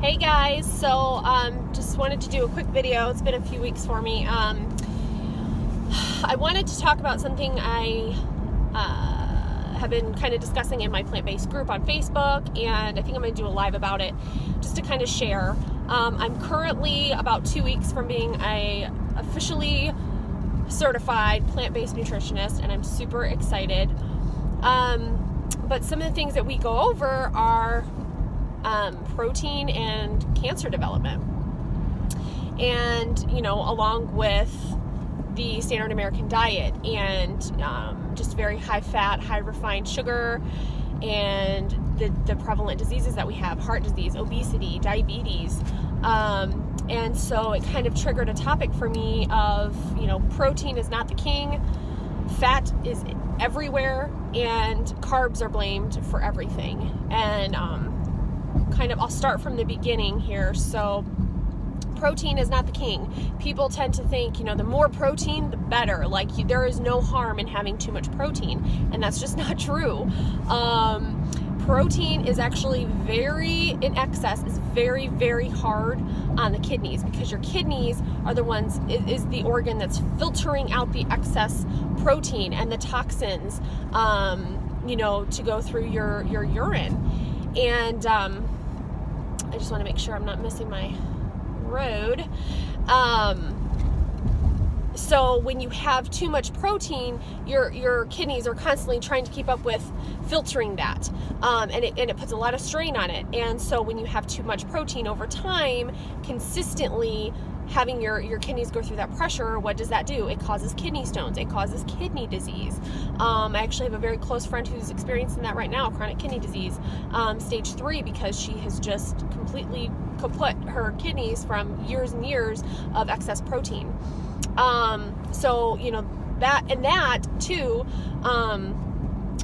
Hey guys, so just wanted to do a quick video. It's been a few weeks for me. I wanted to talk about something I have been kind of discussing in my plant-based group on Facebook, and I think I'm going to do a live about it just to kind of share. I'm currently about 2 weeks from being a officially certified plant-based nutritionist, and I'm super excited. But some of the things that we go over are protein and cancer development, and along with the standard American diet and just very high fat, high refined sugar, and the prevalent diseases that we have: heart disease, obesity, diabetes. And so it kind of triggered a topic for me of, protein is not the king, fat is everywhere, and carbs are blamed for everything. And I'll start from the beginning here. So protein is not the king. People tend to think, the more protein, the better. There is no harm in having too much protein, and that's just not true. Protein is actually in excess is very, very hard on the kidneys, because your kidneys are the ones, is the organ that's filtering out the excess protein and the toxins, to go through your urine. And I just want to make sure I'm not missing my road. So when you have too much protein, your kidneys are constantly trying to keep up with filtering that, and it puts a lot of strain on it. And so when you have too much protein over time, consistently having your kidneys go through that pressure, what does that do? It causes kidney stones. It causes kidney disease. I actually have a very close friend who's experiencing that right now, chronic kidney disease, stage 3, because she has just completely kaput her kidneys from years and years of excess protein. So that too,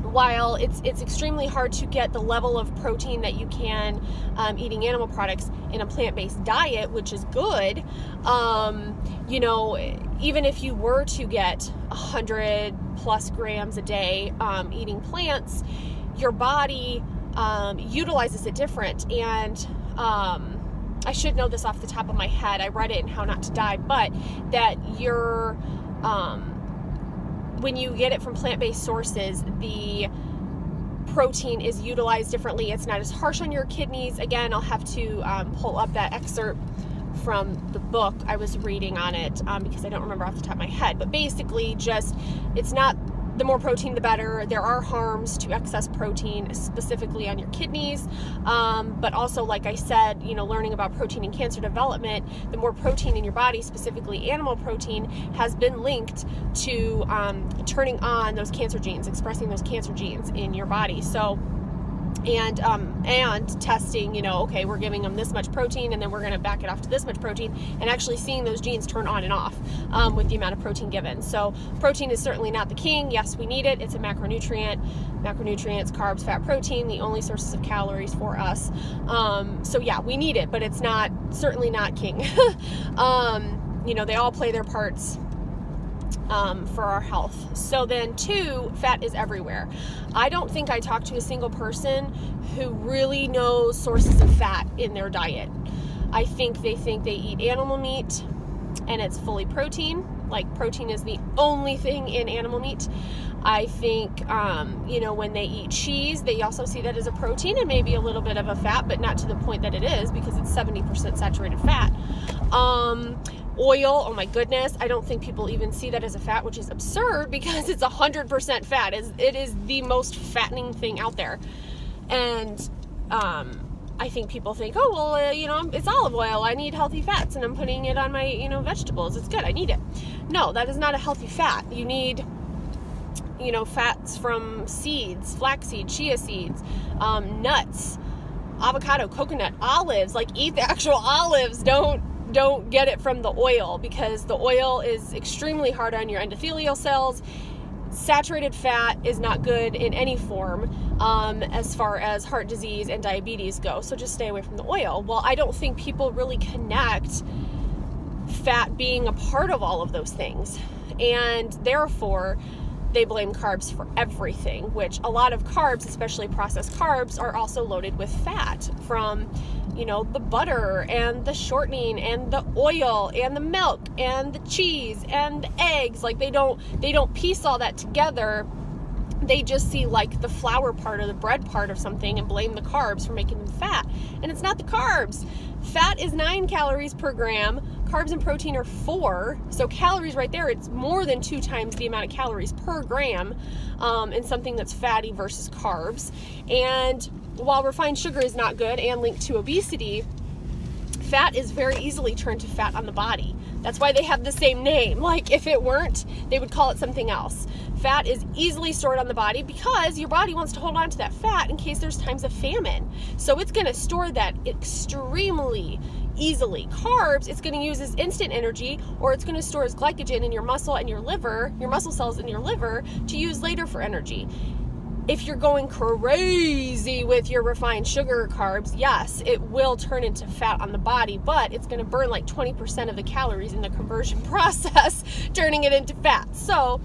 while it's extremely hard to get the level of protein that you can eating animal products in a plant-based diet, which is good, even if you were to get 100 plus grams a day eating plants, your body utilizes it different. And I should know this off the top of my head. I read it in How Not to Die, but that when you get it from plant-based sources, the protein is utilized differently. It's not as harsh on your kidneys. Again, I'll have to pull up that excerpt from the book I was reading on it, because I don't remember off the top of my head. But basically, it's not the more protein, the better. There are harms to excess protein, specifically on your kidneys. But also, like I said, learning about protein and cancer development, the more protein in your body, specifically animal protein, has been linked to turning on those cancer genes, expressing those cancer genes in your body. So, and testing, okay, we're giving them this much protein, and then we're going to back it off to this much protein, and actually seeing those genes turn on and off with the amount of protein given. So protein is certainly not the king. Yes, we need it. It's a macronutrient. Macronutrients, carbs, fat, protein, the only sources of calories for us. So yeah, we need it, but it's certainly not king. They all play their parts for our health. So then 2, fat is everywhere. I don't think I talked to a single person who really knows sources of fat in their diet. I think they eat animal meat and it's fully protein. Like, protein is the only thing in animal meat. I think, when they eat cheese, they also see that as a protein and maybe a little bit of a fat, but not to the point that it is, because it's 70% saturated fat. Oil, oh my goodness, I don't think people even see that as a fat, which is absurd, because it's 100% fat. It is the most fattening thing out there. And I think people think, oh, well, it's olive oil. I need healthy fats, and I'm putting it on my, vegetables. It's good. I need it. No, that is not a healthy fat. You need, fats from seeds, flaxseed, chia seeds, nuts, avocado, coconut, olives. Eat the actual olives. Don't get it from the oil, because the oil is extremely hard on your endothelial cells. Saturated fat is not good in any form as far as heart disease and diabetes go. So just stay away from the oil. Well, I don't think people really connect fat being a part of all of those things. And therefore, they blame carbs for everything, which a lot of carbs, especially processed carbs, are also loaded with fat from, the butter and the shortening and the oil and the milk and the cheese and the eggs. Like they don't piece all that together. They just see like the flour part or the bread part of something and blame the carbs for making them fat. And it's not the carbs. Fat is 9 calories per gram. Carbs and protein are 4. So calories right there, it's more than 2 times the amount of calories per gram in something that's fatty versus carbs. And while refined sugar is not good and linked to obesity, fat is very easily turned to fat on the body. That's why they have the same name. Like if it weren't, they would call it something else. Fat is easily stored on the body because your body wants to hold on to that fat in case there's times of famine. So it's going to store that extremely easily. Carbs, it's going to use as instant energy, or it's going to store as glycogen in your muscle and your liver, your muscle cells in your liver, to use later for energy. If you're going crazy with your refined sugar carbs, yes, it will turn into fat on the body, but it's going to burn like 20% of the calories in the conversion process, turning it into fat. So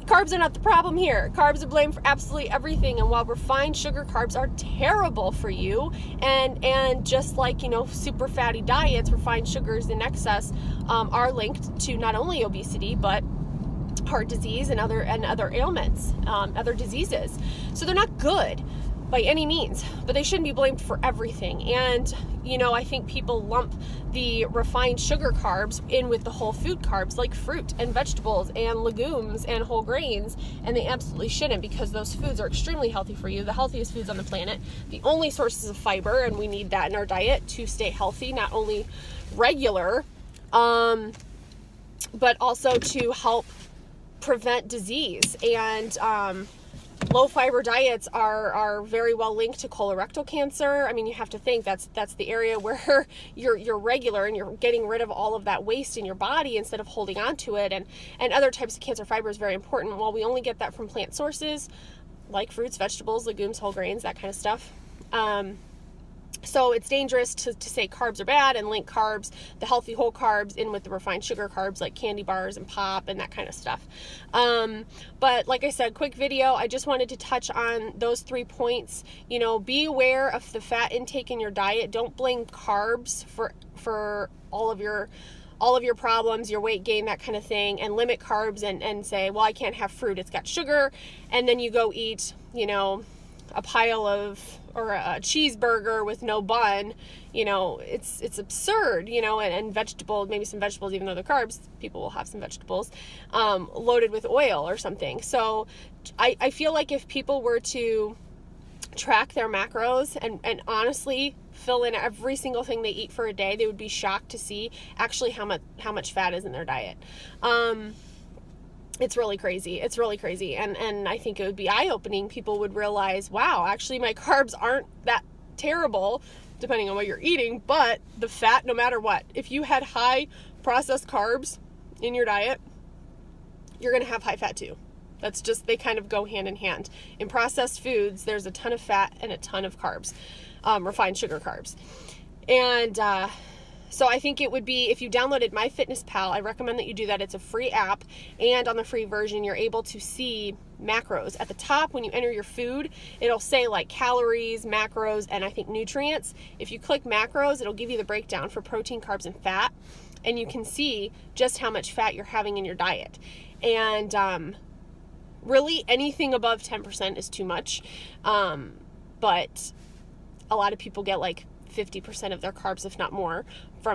carbs are not the problem here. Carbs are blamed for absolutely everything. And while refined sugar carbs are terrible for you, and just like, super fatty diets, refined sugars in excess are linked to not only obesity, but heart disease and other ailments, other diseases. So they're not good by any means, but they shouldn't be blamed for everything. And, I think people lump the refined sugar carbs in with the whole food carbs, like fruit and vegetables and legumes and whole grains, and they absolutely shouldn't, because those foods are extremely healthy for you, the healthiest foods on the planet, the only sources of fiber, and we need that in our diet to stay healthy, not only regular, but also to help prevent disease. And low fiber diets are very well linked to colorectal cancer. I mean, you have to think that's the area where you're regular and you're getting rid of all of that waste in your body instead of holding on to it. And other types of cancer fiber is very important. While we only get that from plant sources like fruits, vegetables, legumes, whole grains, that kind of stuff. So it's dangerous to say carbs are bad and link carbs, the healthy whole carbs, in with the refined sugar carbs like candy bars and pop and that kind of stuff. But like I said, quick video. I just wanted to touch on those 3 points. Be aware of the fat intake in your diet. Don't blame carbs for all of your problems, your weight gain, that kind of thing, and limit carbs and say, well, I can't have fruit, it's got sugar, and then you go eat, a pile of, or a cheeseburger with no bun. It's absurd, and vegetables, maybe some vegetables, even though they're carbs, people will have some vegetables, loaded with oil or something. So I feel like if people were to track their macros and honestly fill in every single thing they eat for a day, they would be shocked to see actually how much fat is in their diet. It's really crazy. And I think it would be eye-opening. People would realize, wow, actually my carbs aren't that terrible, depending on what you're eating, but the fat, no matter what, if you had high processed carbs in your diet, you're going to have high fat too. That's just, they kind of go hand in hand. In processed foods, there's a ton of fat and a ton of carbs, refined sugar carbs. And, so I think it would be, if you downloaded MyFitnessPal, I recommend that you do that. It's a free app, and on the free version, you're able to see macros. At the top, when you enter your food, it'll say like calories, macros, and I think nutrients. If you click macros, it'll give you the breakdown for protein, carbs, and fat, and you can see just how much fat you're having in your diet. And really, anything above 10% is too much, but a lot of people get like 50% of their carbs, if not more, from